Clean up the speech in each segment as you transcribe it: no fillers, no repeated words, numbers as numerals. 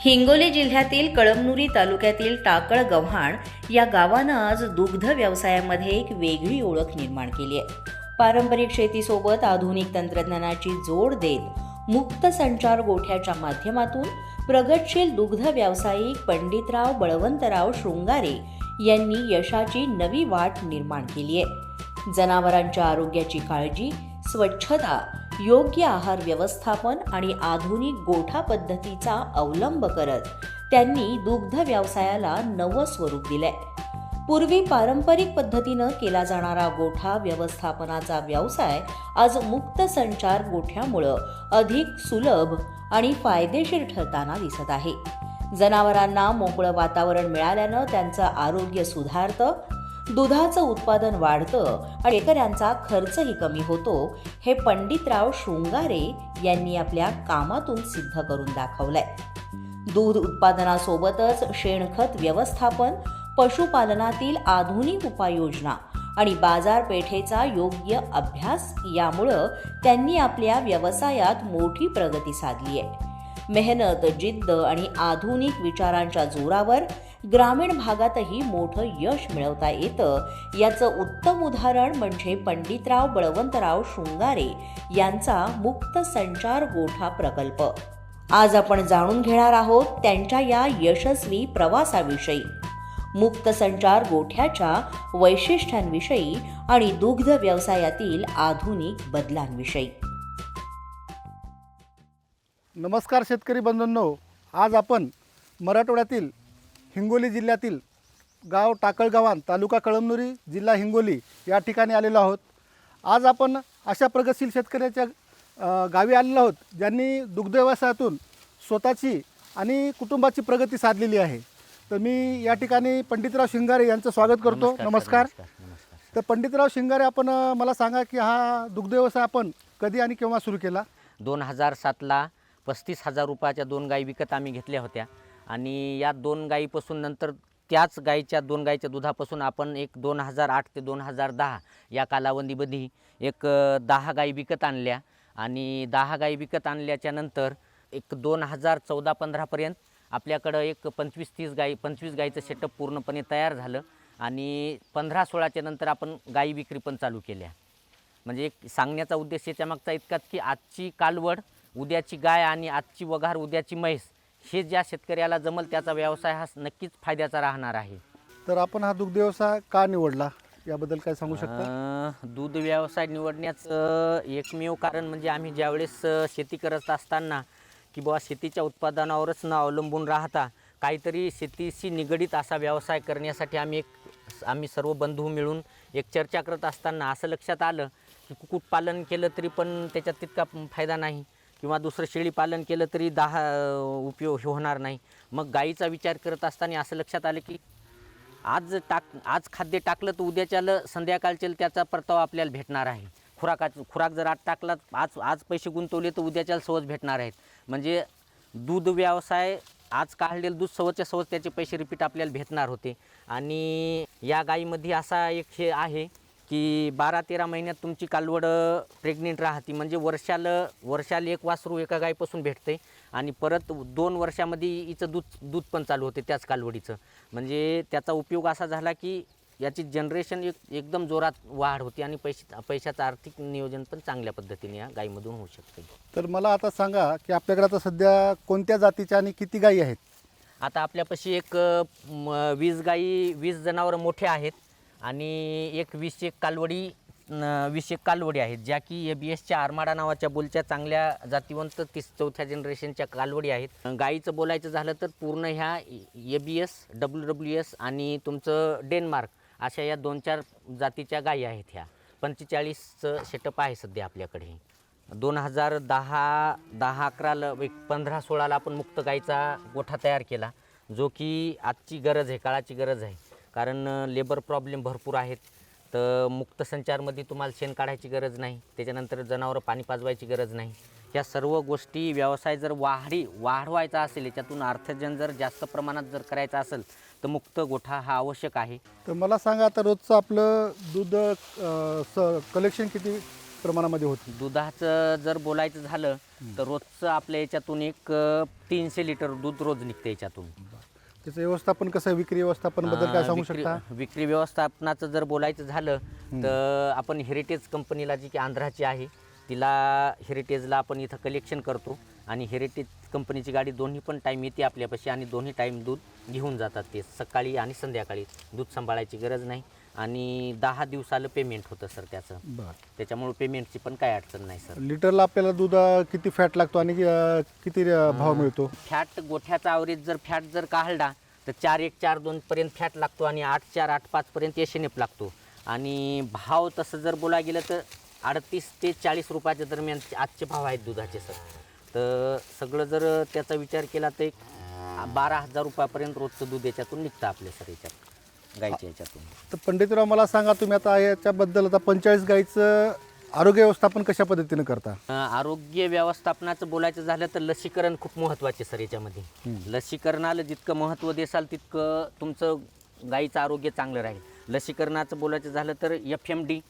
हिंगोली जिल्ह्यातील कळमनुरी तालुक्यातील टाकळगव्हाण या गावानं आज दुग्ध व्यवसायामध्ये एक वेगळी ओळख निर्माण केली आहे. पारंपरिक शेतीसोबत आधुनिक तंत्रज्ञानाची जोड देत मुक्त संचार गोठ्याच्या माध्यमातून प्रगतशील दुग्ध व्यावसायिक पंडितराव बळवंतराव शृंगारे यांनी यशाची नवी वाट निर्माण केली आहे. जनावरांच्या आरोग्याची काळजी, स्वच्छता, योग्य आहार व्यवस्थापन आणि आधुनिक गोठा पद्धतीचा अवलंब करत त्यांनी दुग्ध व्यवसायाला नवं स्वरूप दिलंय. पूर्वी पारंपरिक पद्धतीनं केला जाणारा गोठा व्यवस्थापनाचा व्यवसाय आज मुक्त संचार गोठ्यामुळं अधिक सुलभ आणि फायदेशीर ठरताना दिसत आहे. जनावरांना मोकळं वातावरण मिळाल्यानं त्यांचं आरोग्य सुधारतं, दुधाचं उत्पादन वाढतं आणि शेतकऱ्यांचा खर्चही कमी होतो. हे पंडितराव शृंगारे यांनी आपल्या कामातून सिद्ध करून दाखवलंय. दूध उत्पादनासोबतच शेणखत व्यवस्थापन, पशुपालनातील आधुनिक उपाययोजना आणि बाजारपेठेचा योग्य अभ्यास यामुळं त्यांनी आपल्या व्यवसायात मोठी प्रगती साधली आहे. मेहनत, जिद्द आणि आधुनिक विचारांच्या जोरावर ग्रामीण भागातही मोठं यश मिळवता येतं. याचं उत्तम उदाहरण म्हणजे पंडितराव बळवंतराव शृंगारे यांचा मुक्त संचार गोठा प्रकल्प. आज आपण जाणून घेणार आहोत त्यांच्या या यशस्वी प्रवासाविषयी, मुक्त संचार गोठ्याच्या वैशिष्ट्यांविषयी आणि दुग्ध व्यवसायातील आधुनिक बदलांविषयी. नमस्कार शेतकरी बंधूंनो, आज आपण मराठवाड्यातील हिंगोली जिल्ह्यातील गाव टाकळगव्हाण, तालुका कळमनुरी, जिल्हा हिंगोली या ठिकाणी आलेलो आहोत. आज आपण अशा प्रगतशील शेतकऱ्याच्या गावी आलेलो आहोत ज्यांनी दुग्ध व्यवसायातून स्वतःची आणि कुटुंबाची प्रगती साधलेली आहे. तर मी या ठिकाणी पंडितराव शृंगारे यांचं स्वागत करतो. नमस्कार. तर पंडितराव शृंगारे, आपण मला सांगा की हा दुग्ध व्यवसाय आपण कधी आणि केव्हा सुरू केला? 2007ला 35,000 रुपयाच्या 2 गायी विकत आम्ही घेतल्या होत्या आणि या 2 गायीपासून नंतर त्याच गायीच्या 2 गायीच्या दुधापासून आपण एक 2008 ते 2010 या कालावधीमध्ये एक 10 गायी विकत आणल्या आणि 10 गायी विकत आणल्याच्या नंतर एक 2014-15 पर्यंत आपल्याकडं एक 25 गायीचं सेटअप पूर्णपणे तयार झालं आणि 15-16च्या नंतर आपण गायी विक्री पण चालू केल्या. म्हणजे एक सांगण्याचा उद्देश याच्या मागचा इतकाच की आजची कालवड, उद्याची गाय आणि आजची वघार, उद्याची म्हैस, हे ज्या शेतकऱ्याला जमल त्याचा व्यवसाय हा नक्कीच फायद्याचा राहणार आहे. तर आपण हा दुग्ध व्यवसाय का निवडला याबद्दल काय सांगू शकता? दूध व्यवसाय निवडण्याचं एकमेव कारण म्हणजे आम्ही ज्यावेळेस शेती करत असताना की बुवा शेतीच्या उत्पादनावरच न अवलंबून राहता काहीतरी शेतीशी निगडीत असा व्यवसाय करण्यासाठी आम्ही सर्व बंधू मिळून एक चर्चा करत असताना असं लक्षात आलं की कुक्कुटपालन केलं तरी पण त्याच्यात तितका फायदा नाही किंवा दुसरं शेळीपालन केलं तरी 10 उपयोग होणार नाही. मग गाईचा विचार करत असताना असं लक्षात आलं की आज खाद्य टाकलं तर उद्याच्याला संध्याकाळच्या त्याचा परतावा आपल्याला भेटणार आहे. खुराक जर आज टाकला, आज पैसे गुंतवले तर उद्याच्याला सहज भेटणार आहेत. म्हणजे दूध व्यवसाय आज काढलेलं दूध सहज त्याचे पैसे रिपीट आपल्याला भेटणार होते. आणि या गायीमध्ये असा एक हे आहे की 12-13 महिन्यात तुमची कालवड प्रेग्नेंट राहते. म्हणजे वर्षाला एक वासरू एका गायीपासून भेटते आणि परत 2 वर्षामध्ये हिचं दूध पण चालू होते त्याच कालवडीचं. म्हणजे त्याचा उपयोग असा झाला की याची जनरेशन एकदम जोरात वाढ होती आणि पैशाचं आर्थिक नियोजन पण चांगल्या पद्धतीने या गायीमधून होऊ शकते. तर मला आता सांगा की आपल्याकडे आता सध्या कोणत्या जातीच्या आणि किती गायी आहेत? आता आपल्यापाशी एक 20 जनावरं मोठे आहेत आणि एक 20 कालवडी आहेत, ज्या की ABSच्या आरमाडा नावाच्या बोलच्या चांगल्या जातीवंत 34थ्या जनरेशनच्या कालवडी आहेत. गाईचं बोलायचं झालं तर पूर्ण ह्या ABS, WWS आणि तुमचं डेन्मार्क अशा या 2-4 जातीच्या गायी आहेत. ह्या 45चं सेटअप आहे सध्या आपल्याकडे. 2010-11ला 15-16ला आपण मुक्त गाईचा गोठा तयार केला, जो की आजची गरज आहे, काळाची गरज आहे. कारण लेबर प्रॉब्लेम भरपूर आहेत. तर मुक्त संचारमध्ये तुम्हाला शेण काढायची गरज नाही, त्याच्यानंतर जनावरं पाणी पाजवायची गरज नाही. या सर्व गोष्टी व्यवसाय जर वाढवायचा असेल, याच्यातून अर्थार्जन जर जास्त प्रमाणात जर करायचं असेल तर मुक्त गोठा हा आवश्यक आहे. तर मला सांगा, आता रोजचं आपलं दूध कलेक्शन किती प्रमाणामध्ये होतं? दुधाचं जर बोलायचं झालं तर रोजचं आपल्या याच्यातून एक 300 लिटर दूध रोज निघते याच्यातून. त्याचं व्यवस्थापन कसं आहे? विक्री व्यवस्थापनबद्दल काय सांगू शकता? विक्री व्यवस्थापनाचं जर बोलायचं झालं तर आपण हेरिटेज कंपनीला, जी की आंध्राची आहे, तिला हेरिटेजला आपण इथं कलेक्शन करतो आणि हेरिटेज कंपनीची गाडी दोन्ही पण टाईम येते आपल्यापाशी आणि दोन्ही टाईम दूध घेऊन जातात. ते सकाळी आणि संध्याकाळी. दूध सांभाळायची गरज नाही आणि 10 दिवसाला पेमेंट होतं सर त्याचं. बरं. त्याच्यामुळे पेमेंटची पण काय अडचण नाही सर. लिटरला आपल्याला दूध किती फॅट लागतो आणि किती भाव मिळतो? फॅट गोठ्याचा ॲव्हरेज जर फॅट जर काढला तर 4-1-4-2 पर्यंत फॅट लागतो आणि 8-4-8-5 पर्यंत एशेनेप लागतो. आणि भाव तसं जर बोलायला गेलं तर 38 ते 40 रुपयाच्या दरम्यान आजचे भाव आहेत दुधाचे सर. तर सगळं जर त्याचा विचार केला तर एक 12,000 रुपयापर्यंत रोजचं दूध याच्यातून निघतं आपल्या सर, याच्यात गाईच्या याच्यातून. तर पंडितराव, मला सांगा, तुम्ही आता याच्याबद्दल आता 45 गाईचं आरोग्य व्यवस्थापन कशा पद्धतीनं करता? आरोग्य व्यवस्थापनाचं बोलायचं झालं तर लसीकरण खूप महत्त्वाचे सर याच्यामध्ये. लसीकरणाला जितकं महत्त्व देसाल तितकं तुमचं गाईचं आरोग्य चांगलं राहील. लसीकरणाचं बोलायचं झालं तर FMD,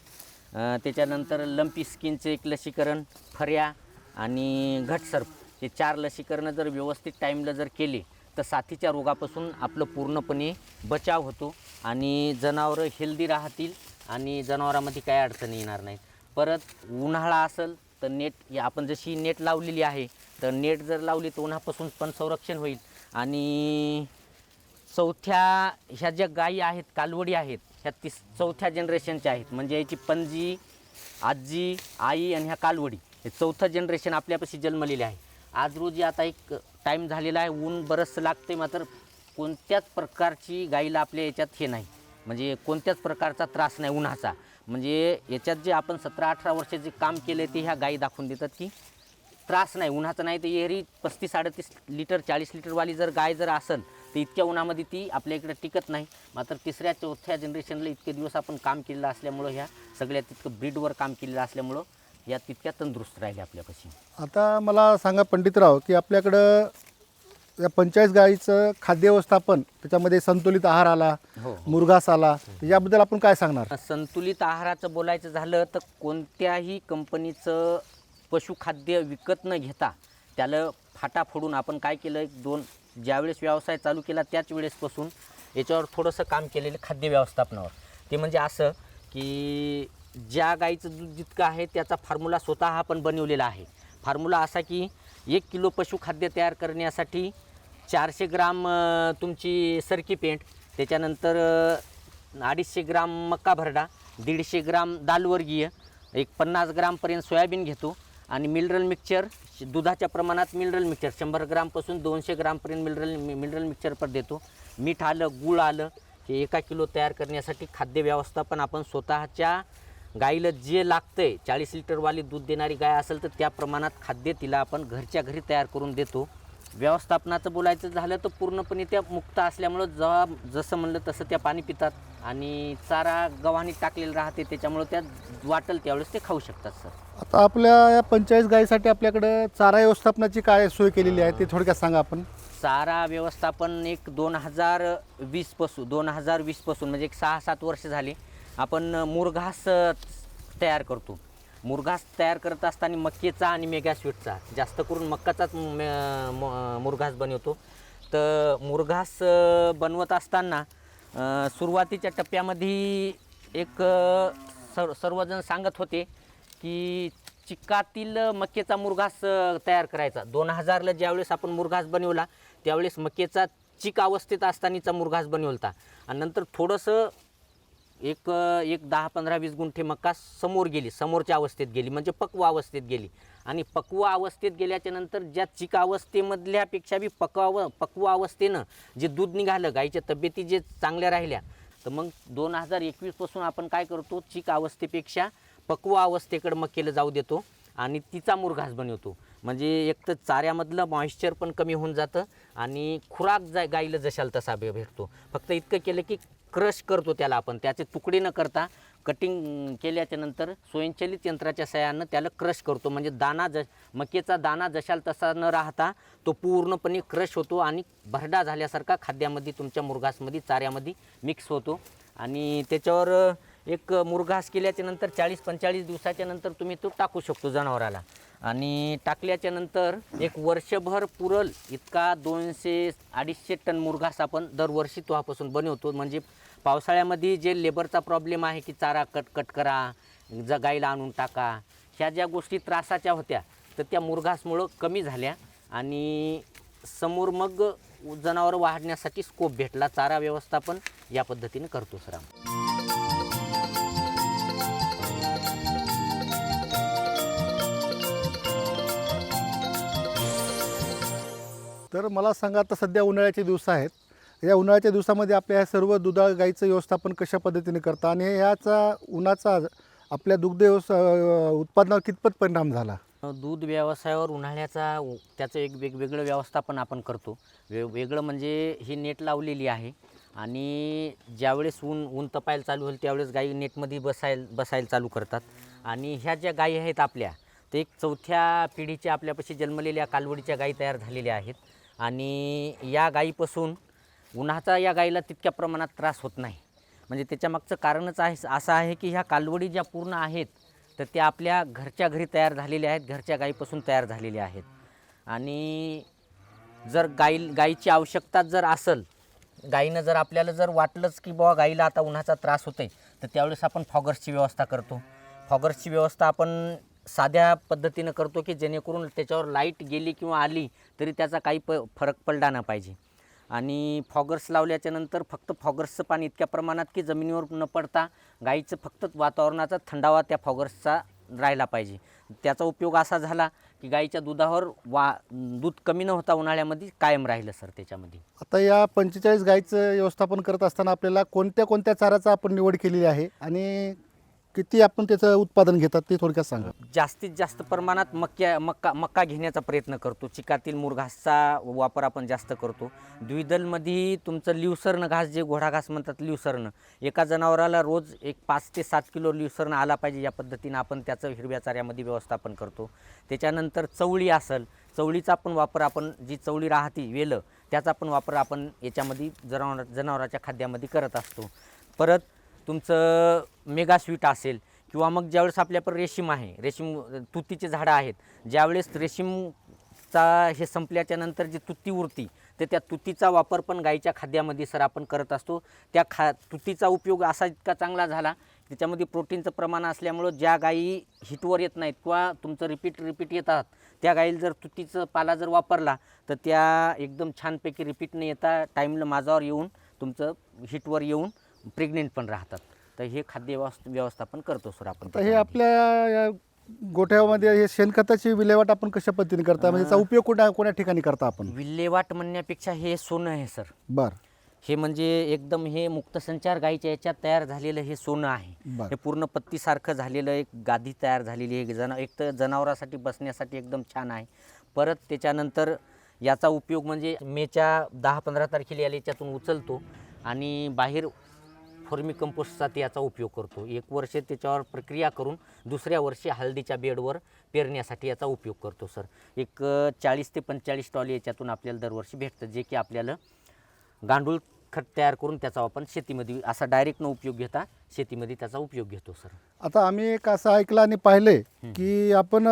त्याच्यानंतर लंपी स्किनचं एक लसीकरण, फऱ्या आणि घटसर्प, हे 4 लसीकरणं जर व्यवस्थित टाईमला जर केले तर साथीच्या रोगापासून आपलं पूर्णपणे बचाव होतो आणि जनावरं हेल्दी राहतील आणि जनावरांमध्ये काही अडचणी येणार नाहीत. परत उन्हाळा असेल तर नेट, आपण जशी नेट लावलेली आहे तर नेट जर लावली तर उन्हापासून पण संरक्षण होईल. आणि ह्या ज्या गायी आहेत, कालवडी आहेत, ह्या 4थ्या जनरेशनच्या आहेत. म्हणजे याची पणजी, आजी, आई आणि ह्या कालवडी, हे 4थं जनरेशन आपल्यापाशी जन्मलेले आहे. आज रोजी आता एक टाईम झालेला आहे, ऊन बरंचसं लागते, मात्र कोणत्याच प्रकारची गाईला आपल्या याच्यात हे नाही, म्हणजे कोणत्याच प्रकारचा त्रास नाही उन्हाचा. म्हणजे याच्यात जे आपण 17-18 वर्ष जे काम केलं ते ह्या गायी दाखवून देतात की त्रास नाही, उन्हाचा नाही. तर एरी 35-38 लिटर 40 लिटरवाली जर गाय जर असेल तर इतक्या उन्हामध्ये ती आपल्या इकडे टिकत नाही. मात्र 3ऱ्या-4थ्या जनरेशनला इतके दिवस आपण काम केलेलं असल्यामुळं, ह्या सगळ्या तितकं ब्रीडवर काम केलेलं असल्यामुळं या तितक्या तंदुरुस्त राहिले आपल्यापाशी. आता मला सांगा पंडितराव, की आपल्याकडं या 45 गाईचं खाद्य व्यवस्थापन, त्याच्यामध्ये संतुलित आहार आला, हो. मुरघास आला, याबद्दल आपण काय सांगणार? संतुलित आहाराचं बोलायचं झालं तर कोणत्याही कंपनीचं पशुखाद्य विकत न घेता त्याला फाटा फोडून आपण काय केलं, 1-2 ज्यावेळेस व्यवसाय चालू केला त्याच वेळेसपासून याच्यावर थोडंसं काम केलेलं खाद्य व्यवस्थापनावर. ते म्हणजे असं की ज्या गाईचं दूध जितकं आहे त्याचा फॉर्म्युला स्वतः आपण बनवलेला आहे. फॉर्म्युला असा की 1 किलो पशुखाद्य तयार करण्यासाठी 400 ग्राम तुमची सरकी पेंट, त्याच्यानंतर 250 ग्राम मक्का भरडा, 150 ग्राम दालवर्गीय, एक 50 ग्रामपर्यंत सोयाबीन घेतो आणि मिनरल मिक्सचर दुधाच्या प्रमाणात मिनरल मिक्सचर 100 ग्रामपासून 200 ग्रामपर्यंत मिनरल मिक्सचर पर देतो. मीठ आलं, गूळ आलं, हे 1 किलो तयार करण्यासाठी खाद्य व्यवस्थापन आपण स्वतःच्या गाईला जे लागतंय, 40 लिटरवाली दूध देणारी गाय असेल तर त्या प्रमाणात खाद्य तिला आपण घरच्या घरी तयार करून देतो. व्यवस्थापनाचं बोलायचं झालं तर पूर्णपणे त्या मुक्त असल्यामुळं जसं म्हणलं तसं त्या पाणी पितात आणि चारा गव्हाणी टाकलेलं राहते, त्याच्यामुळं त्या वाटेल त्यावेळेस ते खाऊ शकतात सर. आता आपल्या या 45 गाईसाठी आपल्याकडं चारा व्यवस्थापनाची काय सोय केलेली आहे ते थोडक्यात सांगा आपण. चारा व्यवस्थापन एक 2020 पासून म्हणजे एक 6-7 वर्ष झाली आपण मुरघास तयार करतो. मुरघास तयार करत असताना मक्केचा आणि मेगास्वीटचा, जास्त करून मक्काचाच मुरघास बनवतो. तर मुरघास बनवत असताना सुरुवातीच्या टप्प्यामध्ये एक सर्वजण सांगत होते की चिक्कातील मक्केचा मुरघास तयार करायचा. 2000ला ज्यावेळेस आपण मुरघास बनवला त्यावेळेस मक्केचा चिक अवस्थेत असतानाचा मुरघास बनवला आणि नंतर थोडंसं एक 10-15-20 गुंठे मक्का समोरच्या अवस्थेत गेली, म्हणजे पक्व अवस्थेत गेली. आणि पक्व अवस्थेत गेल्याच्या नंतर ज्या चिक अवस्थेमधल्यापेक्षा बी पक्व अवस्थेनं जे दूध निघालं, गाईच्या तब्येती जे चांगल्या राहिल्या तर मग 2021पासून आपण काय करतो, चीक अवस्थेपेक्षा पक्व अवस्थेकडे मक्याला जाऊ देतो आणि तिचा मुरघास बनवतो. म्हणजे एक तर चाऱ्यामधलं मॉइश्चर पण कमी होऊन जातं आणि खुराक गाईला जशाला तसा भेटतो. फक्त इतकं केलं की क्रश करतो त्याला आपण, त्याचे तुकडे न करता कटिंग केल्याच्या नंतर स्वयंचलित यंत्राच्या सहाय्यानं त्याला क्रश करतो. म्हणजे मक्याचा दाना जशाला तसा न राहता तो पूर्णपणे क्रश होतो आणि भरडा झाल्यासारखा खाद्यामध्ये तुमच्या मुरघासमध्ये चाऱ्यामध्ये मिक्स होतो. आणि त्याच्यावर एक मुरघास केल्याच्या नंतर 40-45 दिवसाच्या नंतर तुम्ही तो टाकू शकतो जनावराला. आणि टाकल्याच्या नंतर एक वर्षभर पुरल इतका 200-250 टन मुरघास आपण दरवर्षी तेव्हापासून बनवतो. म्हणजे पावसाळ्यामध्ये जे लेबरचा प्रॉब्लेम आहे की चारा कट करा, गाईला आणून टाका, ह्या ज्या गोष्टी त्रासाच्या होत्या तर त्या मुरघासमुळं कमी झाल्या आणि समोर मग जनावर वाढण्यासाठी स्कोप भेटला. चारा व्यवस्थापन या पद्धतीने करतो सर आम्ही. तर मला सांगा, आता सध्या उन्हाळ्याचे दिवस आहेत, या उन्हाळ्याच्या दिवसामध्ये आपल्या ह्या सर्व दुधाळ गाईचं व्यवस्थापन कशा पद्धतीने करता आणि ह्याचा उन्हाचा आपल्या दुग्ध उत्पादनावर कितपत परिणाम झाला? दूध व्यवसायावर उन्हाळ्याचा त्याचं एक वेगवेगळं व्यवस्थापन आपण करतो. वेगळं म्हणजे ही नेट लावलेली आहे आणि ज्यावेळेस ऊन तपायला चालू होईल त्यावेळेस गाई नेटमध्ये बसायला चालू करतात. आणि ह्या ज्या गायी आहेत आपल्या, ते एक 4थ्या पिढीच्या आपल्यापाशी जन्मलेल्या कालवडीच्या गायी तयार झालेल्या आहेत. आणि या गायीपासून उन्हाचा या गायीला तितक्या प्रमाणात त्रास होत नाही. म्हणजे त्याच्यामागचं कारणच असं आहे की ह्या कालवडी ज्या पूर्ण आहेत तर त्या आपल्या घरच्या घरी तयार झालेल्या आहेत, घरच्या गायीपासून तयार झालेल्या आहेत. आणि जर गायीची आवश्यकता जर असेल, गायीनं जर आपल्याला जर वाटलंच की बाबा गायीला आता उन्हाचा त्रास होतोय, तर त्यावेळेस आपण फॉगर्सची व्यवस्था करतो. फॉगर्सची व्यवस्था आपण साध्या पद्धतीनं करतो की जेणेकरून त्याच्यावर लाईट गेली किंवा आली तरी त्याचा काही फरक पडला नाही पाहिजे. आणि फॉगर्स लावल्याच्या नंतर फक्त फॉगर्सचं पाणी इतक्या प्रमाणात की जमिनीवर न पडता गाईचं फक्त वातावरणाचा थंडावा त्या फॉगर्सचा राहिला पाहिजे. त्याचा उपयोग असा झाला की गाईच्या दुधावर दूध कमी न होता उन्हाळ्यामध्ये कायम राहिलं सर त्याच्यामध्ये. आता या 45 गाईचं व्यवस्थापन करत असताना आपल्याला कोणत्या कोणत्या चाऱ्याचा आपण निवड केलेली आहे आणि किती आपण त्याचं उत्पादन घेतात ते थोडक्यात सांगा. जास्तीत जास्त प्रमाणात मक्का घेण्याचा प्रयत्न करतो. चिकातील मुरघासचा वापर आपण जास्त करतो. द्विदलमध्ये तुमचं ल्युसर्न घास, जे घोडा घास म्हणतात ल्युसर्न, एका जनावराला रोज एक 5 ते 7 किलो ल्युसर्न आला पाहिजे, या पद्धतीनं आपण त्याचं हिरव्या चाऱ्यामध्ये व्यवस्थापन करतो. त्याच्यानंतर चवळी असेल, चवळीचा पण वापर आपण, जी चवळी राहते वेलं, त्याचा पण वापर आपण याच्यामध्ये जनावराच्या खाद्यामध्ये करत असतो. परत तुमचं मेगा स्वीट असेल किंवा मग ज्यावेळेस आपल्याकडे रेशीम आहे, रेशीम तुतीचे झाडं आहेत, ज्यावेळेस रेशीमचा हे संपल्याच्या नंतर जी तुती उरती तर त्या तुतीचा वापर पण गाईच्या खाद्यामध्ये सर आपण करत असतो. त्या तुतीचा उपयोग असा इतका चांगला झाला, त्याच्यामध्ये प्रोटीनचं प्रमाण असल्यामुळं ज्या गायी हिटवर येत नाहीत किंवा तुमचं रिपीट येतात, त्या गाईला जर तुतीचं पाला जर वापरला तर त्या एकदम छानपैकी रिपीट न येता टाईमला माझावर येऊन तुमचं हिटवर येऊन प्रेग्नेंट पण राहतात. तर हे खाद्य व्यवस्थापन करतो सर आपण. तर हे आपल्या या गोठ्यामध्ये हे शेणखताची विल्हेवाट आपण कशा पद्धतीने करता, म्हणजे त्याचा उपयोग कोणत्या ठिकाणी करता आपण? विल्हेवाट म्हणण्यापेक्षा हे सोनं आहे सर. बरं. हे म्हणजे एकदम हे मुक्तसंचार गाईच्या याच्यात तयार झालेलं हे सोनं आहे. हे पूर्ण पत्तीसारखं झालेलं एक गादी तयार झालेली आहे. एक तर जनावरासाठी बसण्यासाठी एकदम छान आहे. परत त्याच्यानंतर याचा उपयोग म्हणजे मेच्या 10-15 तारखेला याच्यातून उचलतो आणि बाहेर फॉर्मी कंपोस्टसाठी याचा उपयोग करतो. 1 वर्ष त्याच्यावर प्रक्रिया करून दुसऱ्या वर्षी हळदीच्या बेडवर पेरण्यासाठी याचा उपयोग करतो सर. एक 40 ते 45 टॉल याच्यातून आपल्याला दरवर्षी भेटतं, जे की आपल्याला गांडूळ खत तयार करून त्याचा आपण शेतीमध्ये असा डायरेक्ट न उपयोग घेता शेतीमध्ये त्याचा उपयोग घेतो सर. आता आम्ही एक असं ऐकलं आणि पाहिले की आपण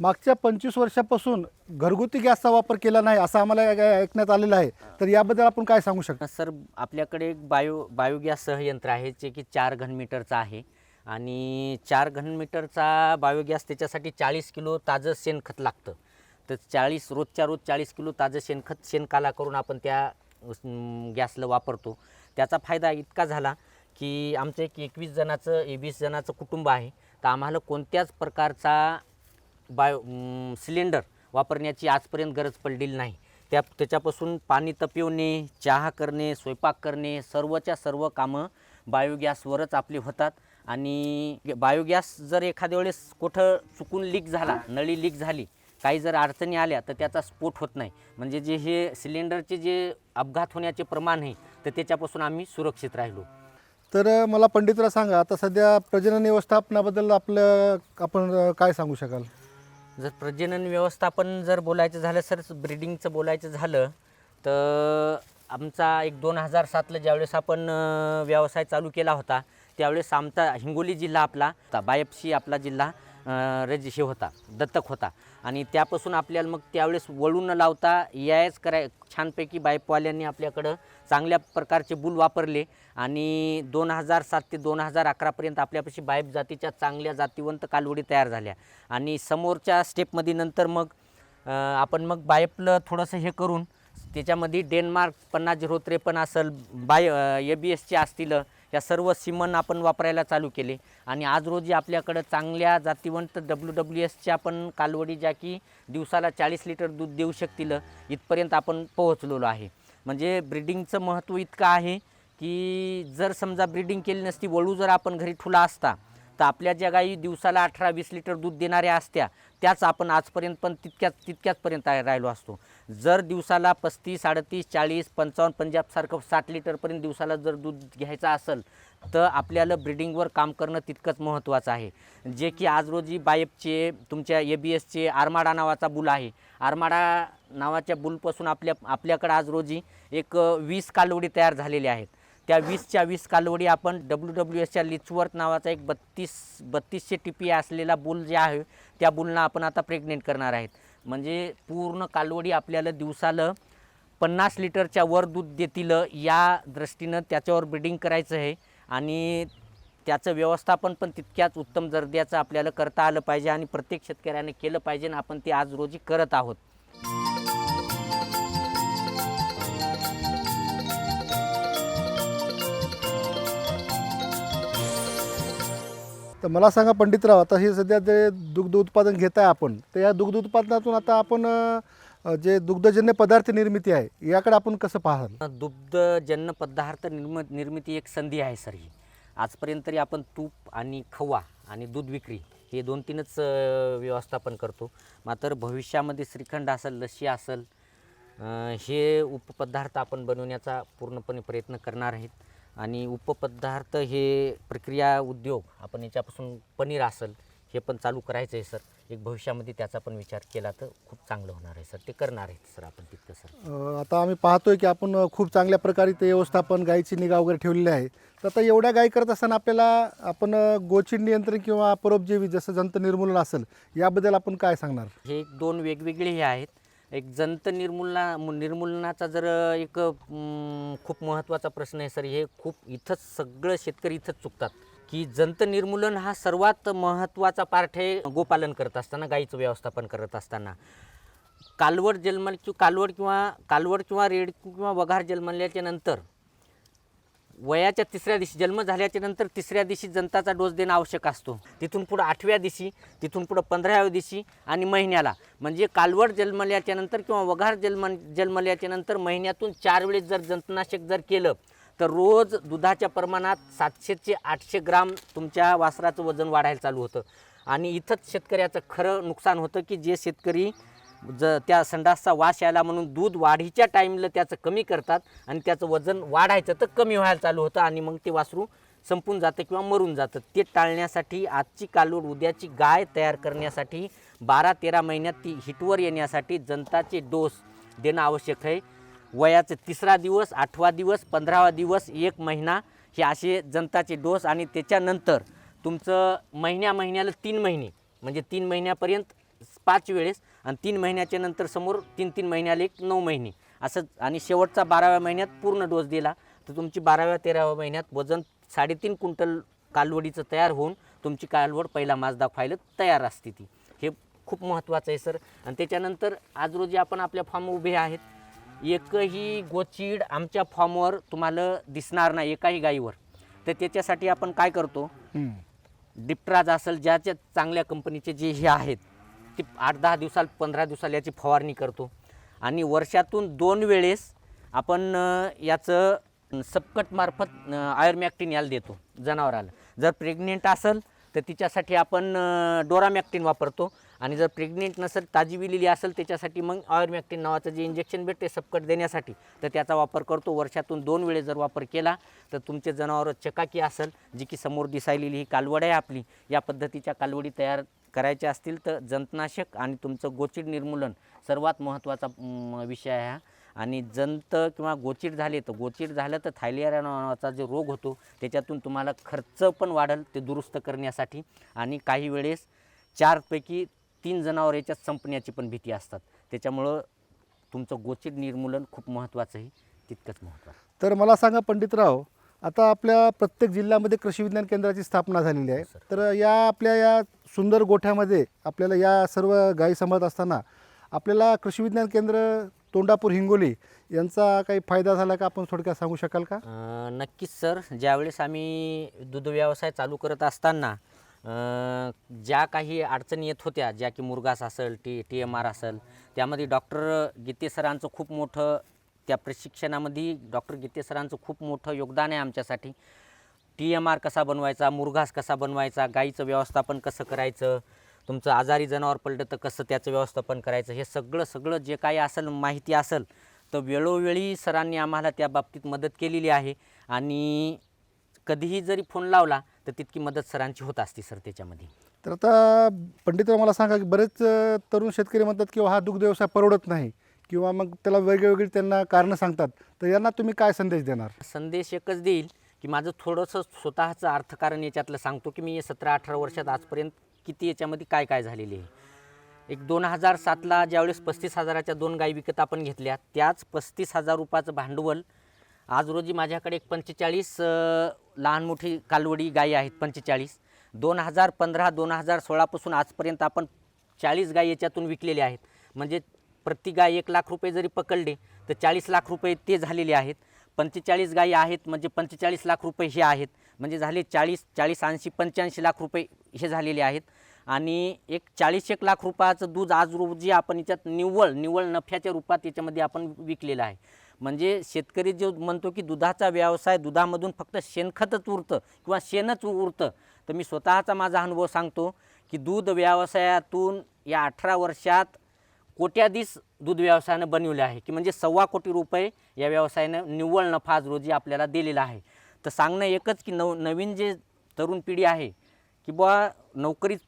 मागच्या 25 वर्षापासून घरगुती गॅसचा वापर केला नाही असं आम्हाला ऐकण्यात आलेलं आहे. तर याबद्दल आपण काय सांगू शकता? सर, आपल्याकडे एक बायोगॅस सहयंत्र आहे, जे की 4 घनमीटरचा आहे आणि 4 घनमीटरचा बायोगॅस त्याच्यासाठी 40 किलो ताजं शेणखत लागतं. तर रोजच्या रोज 40 किलो ताजं शेणखत शेणकाला करून आपण त्या गॅसला वापरतो. त्याचा फायदा इतका झाला की आमचं एक 21 जणाचं 20 जणाचं कुटुंब आहे, तर आम्हाला कोणत्याच प्रकारचा सिलेंडर वापरण्याची आजपर्यंत गरज पडलेली नाही. त्याच्यापासून पाणी तपवणे, चहा करणे, स्वयंपाक करणे, सर्वच्या सर्व कामं बायोगॅसवरच आपली होतात. आणि बायोगॅस जर एखाद्या वेळेस कुठं चुकून लीक झाला, नळी लीक झाली, काही जर अडचणी आल्या तर त्याचा स्फोट होत नाही. म्हणजे जे हे सिलेंडरचे जे अपघात होण्याचे प्रमाण आहे तर त्याच्यापासून आम्ही सुरक्षित राहिलो. तर मला पंडितराव सांगा, आता सध्या प्रजनन व्यवस्थापनाबद्दल आपण काय सांगू शकाल? जर प्रजनन व्यवस्थापन जर बोलायचं झालं सर, ब्रीडिंगचं बोलायचं झालं तर आमचा एक 2007ला ज्यावेळेस आपण व्यवसाय चालू केला होता त्यावेळेस आमचा हिंगोली जिल्हा आपला बायपशी आपला जिल्हा हे होता, दत्तक होता. आणि त्यापासून आपल्याला मग त्यावेळेस वळून न लावता यायच छानपैकी बायपवाल्यांनी आपल्याकडं चांगल्या प्रकारचे बुल वापरले. आणि 2007 ते 2011पर्यंत आपल्यापाशी बायप जातीच्या चांगल्या जातीवंत कालवडी तयार झाल्या. आणि समोरच्या स्टेपमध्ये नंतर मग आपण मग बायपलं थोडंसं हे करून त्याच्यामध्ये डेन्मार्क 50-053 असेल, ABSचे असतील, या सर्व सिमन आपण वापरायला चालू केले. आणि आज रोजी आपल्याकडं चांगल्या जातीवंत WWSच्या पण कालवडी ज्या की दिवसाला 40 लिटर दूध देऊ शकतील इथपर्यंत आपण पोहोचलेलो आहे. म्हणजे ब्रीडिंगचं महत्त्व इतकं आहे की जर समजा ब्रीडिंग केली नसती, वळू जर आपण घरी ठुला असता तर आपल्या ज्या गाई दिवसाला 18-20 लिटर दूध देणाऱ्या असत्या त्याच आपण आजपर्यंत पण तितक्याचपर्यंत राहिलो असतो. जर दिवसाला 35, 38, 40, 55, पंजाबसारखं 60 लिटरपर्यंत दिवसाला जर दूध घ्यायचं असेल तर आपल्याला ब्रीडिंगवर काम करणं तितकंच महत्त्वाचं आहे. जे की आज रोजी बायपचे, तुमच्या ABSचे आरमाडा नावाचा बुल आहे, आरमाडा नावाच्या बुलपासून आपल्याकडं आज रोजी एक 20 कालवडी तयार झालेल्या आहेत. त्या 20च्या 20 कालवडी आपण WWSच्या लिचवर्थ नावाचा एक 3200 TPA असलेला बुल जे आहे त्या बुलना आपण आता प्रेग्नेंट करणार आहेत. म्हणजे पूर्ण कालवडी आपल्याला दिवसाला 50 लिटरच्या वर दूध देतील या दृष्टीनं त्याच्यावर ब्रीडिंग करायचं आहे. आणि त्याचं व्यवस्थापन पण तितक्याच उत्तम दर्जाचं आपल्याला करता आलं पाहिजे आणि प्रत्येक शेतकऱ्याने केलं पाहिजे आणि आपण ते आज रोजी करत आहोत. तर मला सांगा पंडितराव, आता हे सध्या जे दुग्ध उत्पादन घेत आहे आपण, तर या दुग्ध उत्पादनातून आता आपण जे दुग्धजन्य पदार्थ निर्मिती आहे याकडे आपण कसं पाहाल? दुग्धजन्य पदार्थ निर्मिती एक संधी आहे सर. ही आजपर्यंत तरी आपण तूप आणि खवा आणि दूध विक्री हे 2-3च व्यवस्थापन करतो. मात्र भविष्यामध्ये श्रीखंड असेल, लस्सी असेल, हे उपपदार्थ आपण बनवण्याचा पूर्णपणे प्रयत्न करणार आहेत. आणि उपपदार्थ हे प्रक्रिया उद्योग आपण याच्यापासून पनीर असेल हे पण चालू करायचं आहे सर. एक भविष्यामध्ये त्याचा पण विचार केला तर खूप चांगलं होणार आहे सर. ते करणार आहेत सर आपण तितकं सर. आता आम्ही पाहतोय की आपण खूप चांगल्या प्रकारे ते व्यवस्थापन, गायीची निगा वगैरे ठेवलेली आहे. तर आता एवढ्या गायी करत असताना आपण गोचीड नियंत्रण किंवा परोपजीवी जसं जंत निर्मूलन असेल याबद्दल आपण काय सांगणार? हे 2 वेगवेगळे हे आहेत. एक जंत निर्मूलनाचा जर एक खूप महत्त्वाचा प्रश्न आहे सर. हे खूप इथंच सगळं शेतकरी इथंच चुकतात की जंत निर्मूलन हा सर्वात महत्त्वाचा पार्ट आहे गोपालन करत असताना, गाईचं व्यवस्थापन करत असताना. कालवड किंवा रेड किंवा वघार जन्मल्याच्या नंतर वयाच्या 3ऱ्या दिवशी, जन्म झाल्याच्या नंतर 3ऱ्या दिवशी जंताचा डोस देणं आवश्यक असतो. तिथून पुढं 8व्या दिवशी, तिथून पुढं 15व्या दिवशी आणि महिन्याला. म्हणजे कालवड जन्मल्याच्या नंतर किंवा वघार जन्मल्याच्या नंतर महिन्यातून 4 वेळेस जर जंतनाशक जर केलं तर रोज दुधाच्या प्रमाणात 700 ते 800 ग्राम तुमच्या वासराचं वजन वाढायला चालू होतं. आणि इथंच शेतकऱ्याचं खरं नुकसान होतं की जे शेतकरी त्या संडासचा वास यायला म्हणून दूध वाढीच्या टाईमला त्याचं कमी करतात आणि त्याचं वजन वाढायचं तर कमी व्हायला चालू होतं आणि मग ते वासरू संपून जातं किंवा मरून जातं. ते टाळण्यासाठी आजची कालवड उद्याची गाय तयार करण्यासाठी 12-13 महिन्यात ती हिटवर येण्यासाठी जंताचे डोस देणं आवश्यक आहे. वयाचे 3रा दिवस, 8वा दिवस, 15वा दिवस, 1 महिना हे असे जंताचे डोस. आणि त्याच्यानंतर तुमचं महिन्याला 3 महिने, म्हणजे 3 महिन्यापर्यंत 5 वेळेस आणि 3 महिन्याच्या नंतर समोर 3 महिन्याला 9 महिने असं. आणि शेवटचा 12व्या महिन्यात पूर्ण डोस दिला तर तुमची 12व्या-13व्या महिन्यात वजन 3.5 क्विंटल कालवडीचं तयार होऊन तुमची कालवड पहिला मास दाखवायला तयार असते. ती हे खूप महत्त्वाचं आहे सर. आणि त्याच्यानंतर आज रोजी आपण आपल्या फॉर्म उभे आहेत. एकही गोचीड आमच्या फॉर्मवर तुम्हाला दिसणार नाही एकाही गाईवर. तर त्याच्यासाठी आपण काय करतो, डिप्ट्राज असेल ज्याच्या चांगल्या कंपनीचे जे हे आहेत ते 8-10 दिवसाला 15 दिवसाला याची फवारणी करतो. आणि वर्षातून 2 वेळेस आपण याचं सबकटमार्फत आयरमॅक्टिन याला देतो जनावराला. जर प्रेग्नेंट असेल तर तिच्यासाठी आपण डोरामॅक्टिन वापरतो, आणि जर प्रेग्नेंट नसेल, ताजी विलेली असेल, त्याच्यासाठी मग आयरमॅक्टिन नावाचं जे इंजेक्शन भेटते सबकट देण्यासाठी, तर त्याचा वापर करतो. वर्षातून 2 वेळेस जर वापर केला तर तुमचे जनावर चकाकी असेल, जी की समोर दिसायलेली ही कालवड आहे आपली, या पद्धतीच्या कालवडी तयार करायच्या असतील तर जंतनाशक आणि तुमचं गोचीड निर्मूलन सर्वात महत्त्वाचा विषय आहे हा. आणि जंत किंवा गोचीड झाले तर गोचीड झालं तर थायलिया नावाचा जो रोग होतो त्याच्यातून तुम्हाला खर्च पण वाढेल ते दुरुस्त करण्यासाठी, आणि काही वेळेस 4 पैकी 3 जनावर याच्यात संपण्याची पण भीती असतात. त्याच्यामुळं तुमचं गोचीड निर्मूलन खूप महत्त्वाचं आहे, तितकंच महत्त्वाचं. तर मला सांगा पंडितराव, आता आपल्या प्रत्येक जिल्ह्यामध्ये कृषी विज्ञान केंद्राची स्थापना झालेली आहे. तर या सुंदर गोठ्यामध्ये आपल्याला या सर्व गायी सांभाळत असताना आपल्याला कृषी विज्ञान केंद्र तोंडापूर हिंगोली यांचा काही फायदा झाला का, आपण थोडक्यात सांगू शकाल का? नक्कीच सर. ज्यावेळेस आम्ही दूध व्यवसाय चालू करत असताना ज्या काही अडचणी येत होत्या, ज्या की मुरघास असेल, TMR असेल, त्यामध्ये डॉक्टर गीते सरांचं खूप मोठं, त्या प्रशिक्षणामध्ये डॉक्टर गीते सरांचं खूप मोठं योगदान आहे आमच्यासाठी. TMR कसा बनवायचा, मुरघास कसा बनवायचा, गाईचं व्यवस्थापन कसं करायचं, तुमचं आजारी जनावर पडलं तर कसं त्याचं व्यवस्थापन करायचं, हे सगळं जे काही असेल माहिती असेल तर वेळोवेळी सरांनी आम्हाला त्या बाबतीत मदत केलेली आहे. आणि कधीही जरी फोन लावला तर तितकी मदत सरांची होत असते सर त्याच्यामध्ये. तर आता पंडितराव मला सांगा की बरेच तरुण शेतकरी म्हणतात की हा दुग्ध व्यवसाय परवडत नाही, किंवा मग त्याला वेगवेगळी त्यांना कारणं सांगतात, तर यांना तुम्ही काय संदेश देणार? संदेश एकच देईल की माझं थोडंसं स्वतःचं अर्थकारण याच्यातलं सांगतो की मी 17-18 वर्षात आजपर्यंत किती याच्यामध्ये काय झालेले आहे. एक 2007ला ज्यावेळेस 35,000च्या 2 गायी विकत आपण घेतल्या, त्याच 35,000 रुपयाचं भांडवल आज रोजी माझ्याकडे 45 लहान मोठी कालवडी गायी आहेत. 45 2015-2016 पासून आजपर्यंत आपण 40 गायी याच्यातून विकलेले आहेत. म्हणजे प्रति गाय 1 लाख रुपये जरी पकडले तर 40 लाख रुपये ते झालेले आहेत. 45 गायी आहेत म्हणजे 45 लाख रुपये हे आहेत, म्हणजे झाले 40-80-85 लाख रुपये हे झालेले आहेत. आणि एक 40-1 लाख रुपयाचं दूध आज रोजी आपण याच्यात निव्वळ नफ्याच्या रूपात याच्यामध्ये आपण विकलेलं आहे. म्हणजे शेतकरी जो म्हणतो की दुधाचा व्यवसाय, दुधामधून फक्त शेणखतच उरतं किंवा शेणच उरतं, तर मी स्वतःचा माझा अनुभव सांगतो की दूध व्यवसायातून या 18 वर्षात कोट्याधीश दूध व्यवसायानं बनवले आहे, की म्हणजे 1.25 कोटी रुपये या व्यवसायानं निव्वळ नफा आज रोजी आपल्याला दिलेला आहे. तर सांगणं एकच की नवीन जे तरुण पिढी आहे की बुवा नोकरीच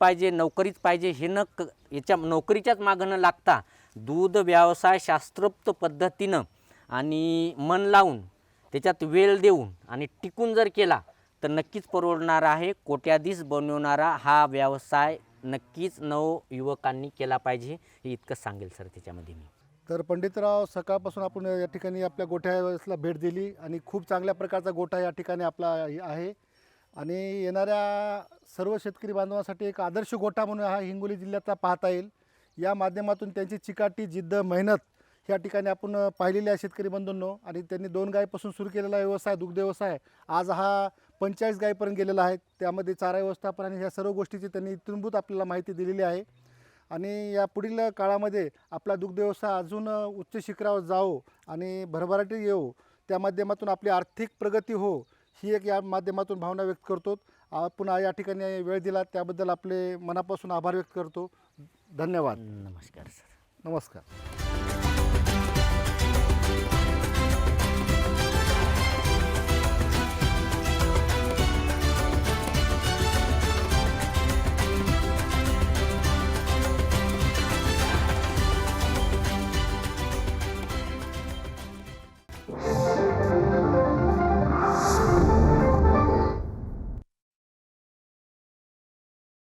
पाहिजे हे याच्या नोकरीच्याच मागं न लागता दूध व्यवसाय शास्त्रोक्त पद्धतीनं आणि मन लावून त्याच्यात वेळ देऊन आणि टिकून जर केला तर नक्कीच परवडणारा आहे. कोट्याधीश बनवणारा हा व्यवसाय नक्कीच नवयुवकांनी केला पाहिजे, हे इतकंच सांगेल सर त्याच्यामध्ये मी. तर पंडितराव, सकाळपासून आपण या ठिकाणी आपल्या गोठ्याला भेट दिली आणि खूप चांगल्या प्रकारचा गोठा या ठिकाणी आपला आहे, आणि येणाऱ्या सर्व शेतकरी बांधवांसाठी एक आदर्श गोठा म्हणून हा हिंगोली जिल्ह्याचा पाहता येईल. या माध्यमातून त्यांची चिकाटी, जिद्द, मेहनत या ठिकाणी आपण पाहिलेली आहे शेतकरी बंधूंनो. आणि त्यांनी 2 गायीपासून सुरू केलेला व्यवसाय, दुग्ध व्यवसाय, आज हा 45 गायीपर्यंत गेलेला आहे. त्यामध्ये चारा व्यवस्थापन आणि ह्या सर्व गोष्टीची त्यांनी इत्थंभूत आपल्याला माहिती दिलेली आहे. आणि या पुढील काळामध्ये आपला दुग्ध व्यवसाय अजून उच्च शिखरावर जावो आणि भरभराटी येवो, त्या माध्यमातून आपली आर्थिक प्रगती हो, ही एक या माध्यमातून भावना व्यक्त करतो. आपण या ठिकाणी वेळ दिला त्याबद्दल आपले मनापासून आभार व्यक्त करतो. धन्यवाद. नमस्कार सर. नमस्कार.